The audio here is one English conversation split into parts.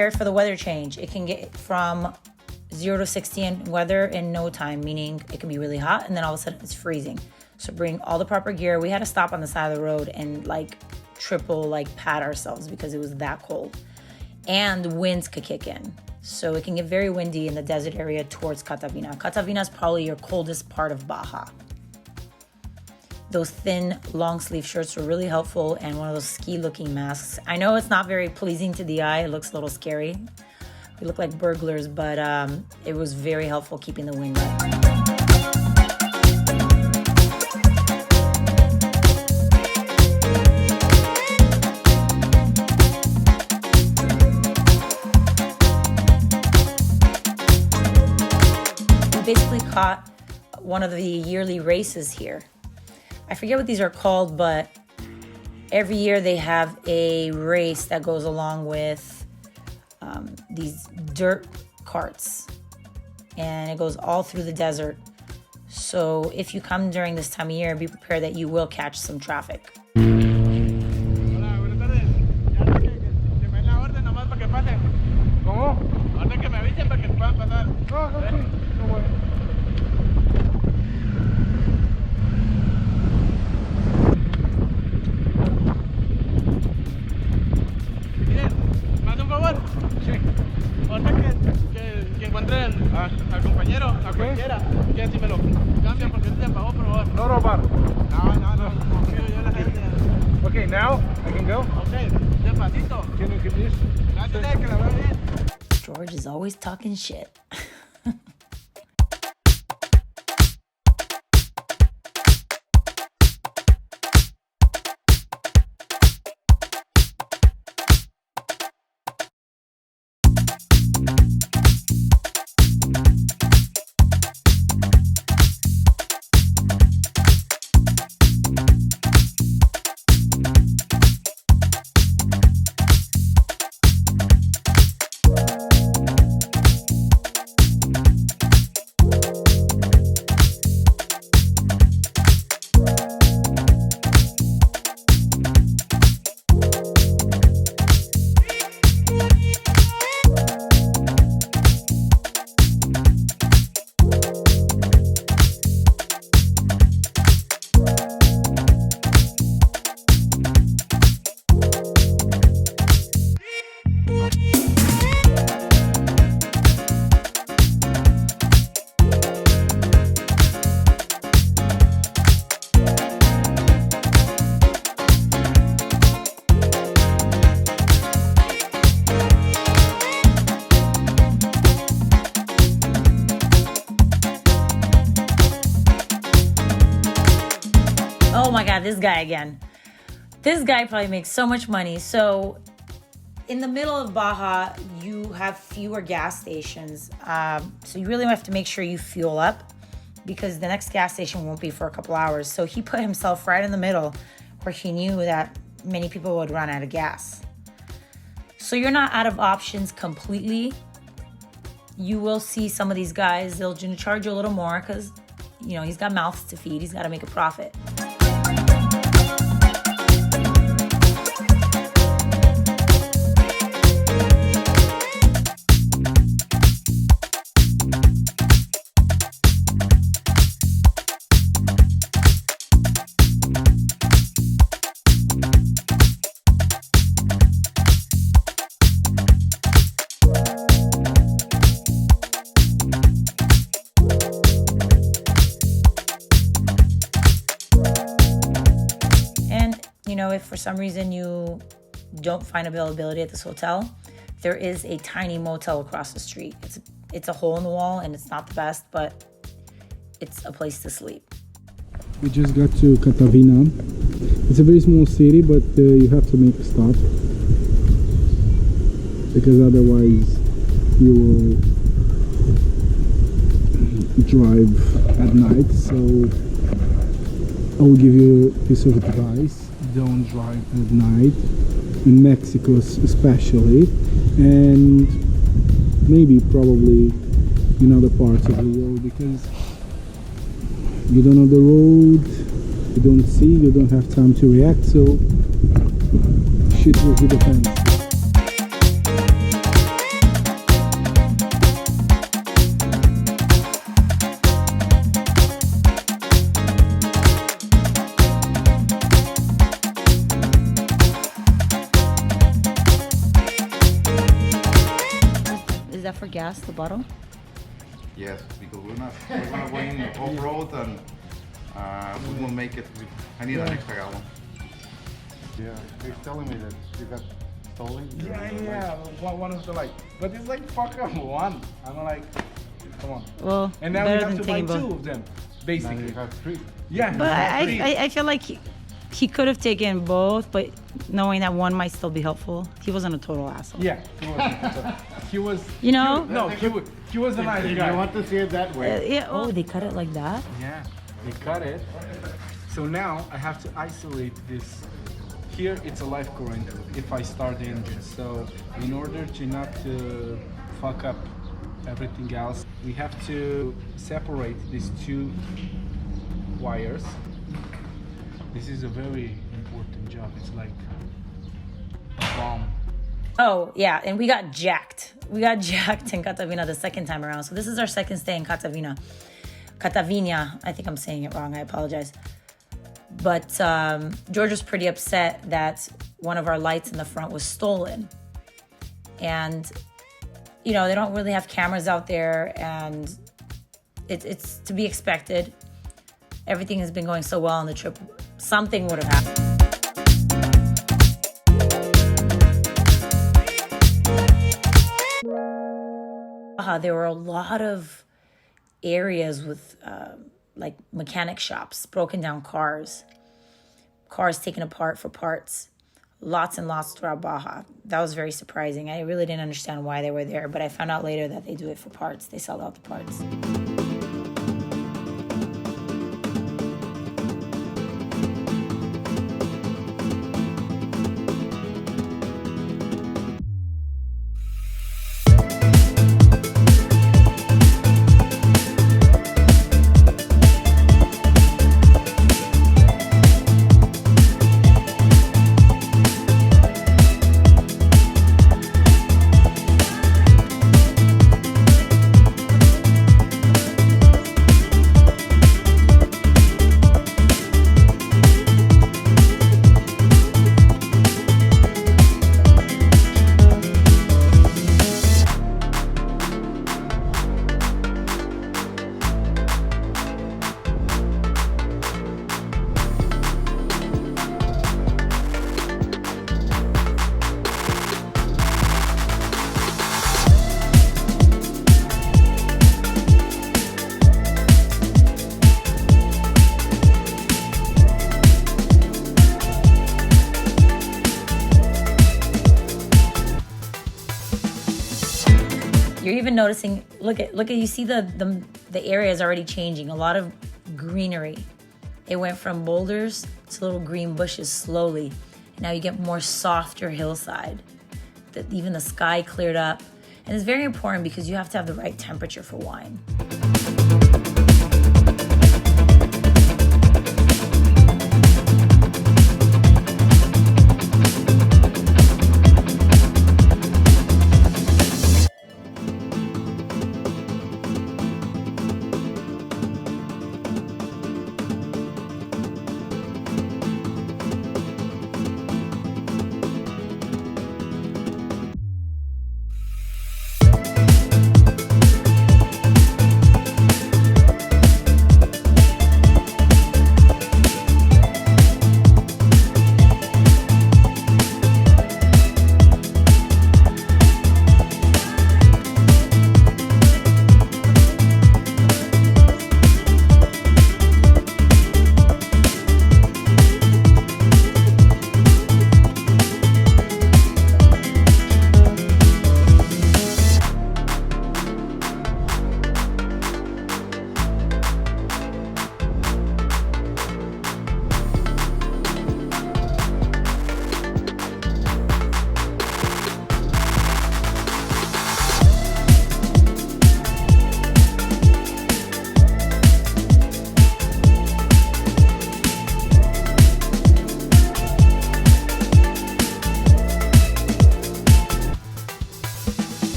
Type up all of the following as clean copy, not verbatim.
prepared for the weather change. It can get from 0 to 60 in weather in no time, meaning it can be really hot and then all of a sudden it's freezing. So bring all the proper gear. We had to stop on the side of the road and like triple like pat ourselves because it was that cold. And the winds could kick in. So it can get very windy in the desert area towards Catavina. Catavina is probably your coldest part of Baja. Those thin, long sleeve shirts were really helpful, and one of those ski looking masks. I know it's not very pleasing to the eye. It looks a little scary. We look like burglars, but it was very helpful keeping the wind out. Basically caught one of the yearly races here. I forget what these are called, but every year they have a race that goes along with these dirt carts, and it goes all through the desert. So if you come during this time of year, be prepared that you will catch some traffic. Al compañero, a cualquiera, que si me lo cambian porque se apagó, por favor. No robar. No. Confío yo en la gente. Okay, now I can go. Okay, despacito. Can you this? Gracias, que la veo bien. George is always talking shit. Oh my God, this guy again. This guy probably makes so much money. So in the middle of Baja, you have fewer gas stations. So you really have to make sure you fuel up because the next gas station won't be for a couple hours. So he put himself right in the middle where he knew that many people would run out of gas. So you're not out of options completely. You will see some of these guys, they'll charge you a little more because, you know, he's got mouths to feed. He's got to make a profit. You know, if for some reason you don't find availability at this hotel, there is a tiny motel across the street. It's a hole in the wall and it's not the best, but it's a place to sleep. We just got to Catavina. It's a very small city, but you have to make a stop because otherwise you will drive at night. So I will give you a piece of advice. Don't drive at night, in Mexico especially, and maybe probably in other parts of the world, because you don't know the road, you don't see, you don't have time to react, so shit will hit the fan. that for gas, the bottle? Yes, because we're gonna go in off-road and we will make it. I need an extra gallon. Yeah, he's telling me that you got stolen. Yeah. One of the like, but it's like fuck up one. I'm like, come on. Well, And now we better have than to buy taking two both. of them, Now basically. you have 3. Yeah. But three. I feel like he could have taken both, but knowing that one might still be helpful. He wasn't a total asshole. Yeah, he was. You know? He was a nice You guy. want to see it that way. Yeah. Oh, they cut it like that? Yeah, they cut it. So now I have to isolate this. Here it's a live current if I start the engine. So in order to not to fuck up everything else, we have to separate these 2 wires. This is a very important job. It's like a bomb. Oh, yeah, and we got jacked. We got jacked in Catavina the second time around. So this is our second stay in Catavina. Catavina, I think I'm saying it wrong. I apologize. But George was pretty upset that one of our lights in the front was stolen. And, you know, they don't really have cameras out there, and it's to be expected. Everything has been going so well on the trip. Something would have happened. There were a lot of areas with like mechanic shops, broken down cars taken apart for parts, lots and lots throughout Baja. That was very surprising. I really didn't understand why they were there, but I found out later that they do it for parts. They sell out the parts. You're even noticing, look at you see the area is already changing. A lot of greenery. It went from boulders to little green bushes slowly. And now you get more softer hillside. Even the sky cleared up. And it's very important because you have to have the right temperature for wine.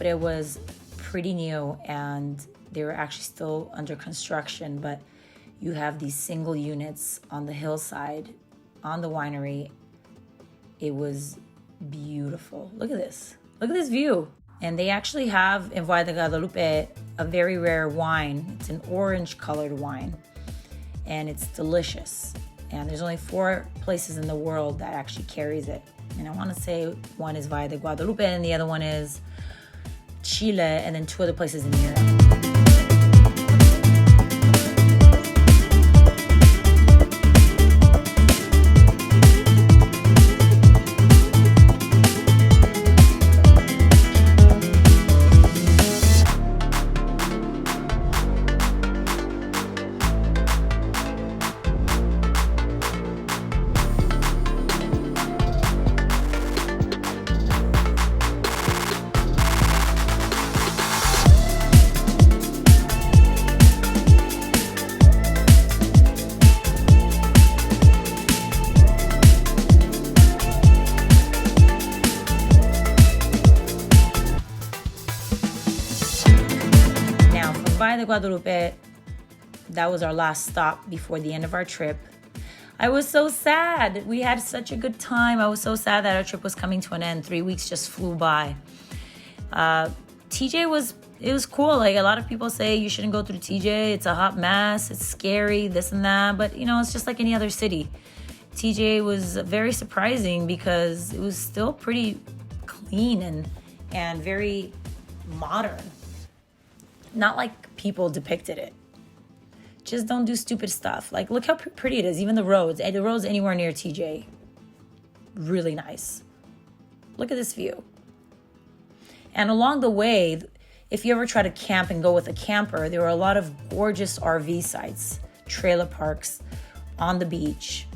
Guadalupe was pretty new and they were actually still under construction, but you have these single units on the hillside on the winery. It was beautiful. Look at this. Look at this view. And they actually have in Valle de Guadalupe a very rare wine. It's an orange colored wine and it's delicious. And there's only 4 places in the world that actually carries it. And I want to say one is Valle de Guadalupe and the other one is Chile, and then 2 other places in Europe. Valle de Guadalupe, that was our last stop before the end of our trip. I was so sad. We had such a good time. I was so sad that our trip was coming to an end. 3 weeks just flew by. TJ was cool. Like, a lot of people say you shouldn't go through TJ. It's a hot mess. It's scary, this and that. But, you know, it's just like any other city. TJ was very surprising because it was still pretty clean and very modern. Not like people depicted it. Just don't do stupid stuff. Like, look how pretty it is. Even the roads anywhere near TJ, really nice. Look at this view. And along the way, if you ever try to camp and go with a camper, there were a lot of gorgeous RV sites, trailer parks on the beach,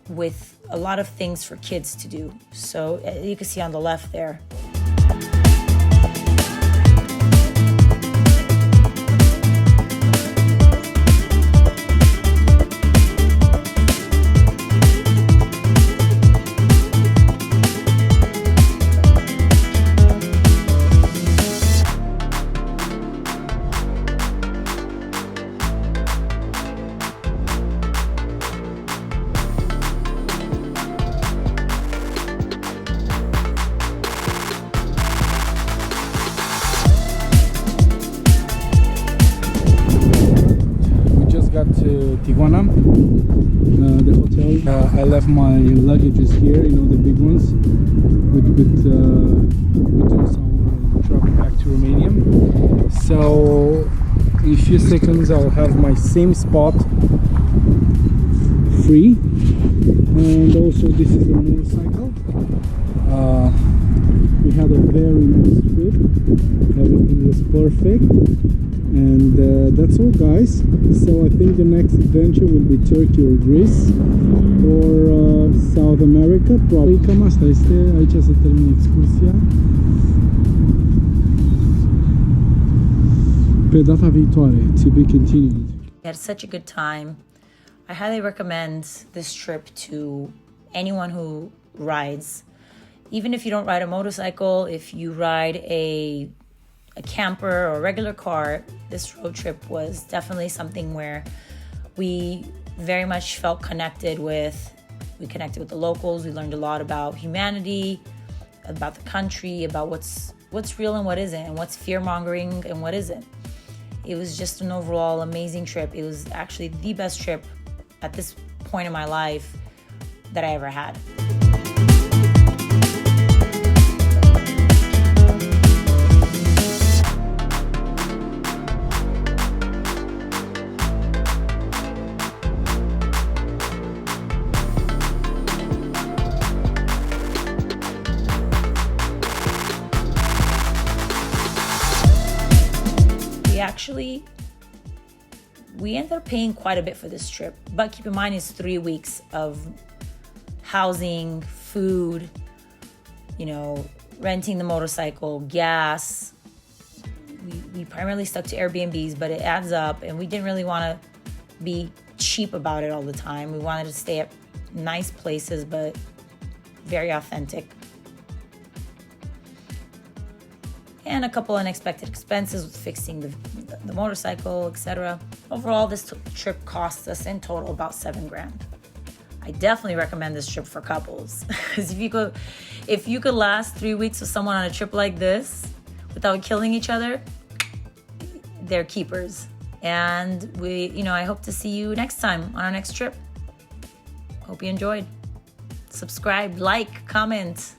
with a lot of things for kids to do. So you can see on the left there. To Tijuana, the hotel. I left my luggages here, you know, the big ones, with some travel back to Romania. So in a few seconds I'll have my same spot free, and also this is the motorcycle. We had a very nice trip. Everything was perfect. And that's all, guys. So I think the next adventure will be Turkey or Greece or South America. Probably. Cam asta este. Aici se termină excursia. Pe data viitoare, to be continued. We had such a good time. I highly recommend this trip to anyone who rides. Even if you don't ride a motorcycle, if you ride a camper or a regular car, this road trip was definitely something where we very much felt connected with. We connected with the locals. We learned a lot about humanity, about the country, about what's real and what isn't, and what's fear-mongering and what isn't. It was just an overall amazing trip. It was actually the best trip at this point in my life that I ever had. We ended up paying quite a bit for this trip, but keep in mind it's 3 weeks of housing, food, you know, renting the motorcycle, gas. We primarily stuck to Airbnbs, but it adds up, and we didn't really want to be cheap about it all the time. We wanted to stay at nice places, but very authentic. and a couple unexpected expenses with fixing the motorcycle, etc. Overall, this trip cost us in total about $7,000. I definitely recommend this trip for couples, because if you could last 3 weeks with someone on a trip like this without killing each other, they're keepers. And I hope to see you next time on our next trip. Hope you enjoyed. Subscribe, like, comment.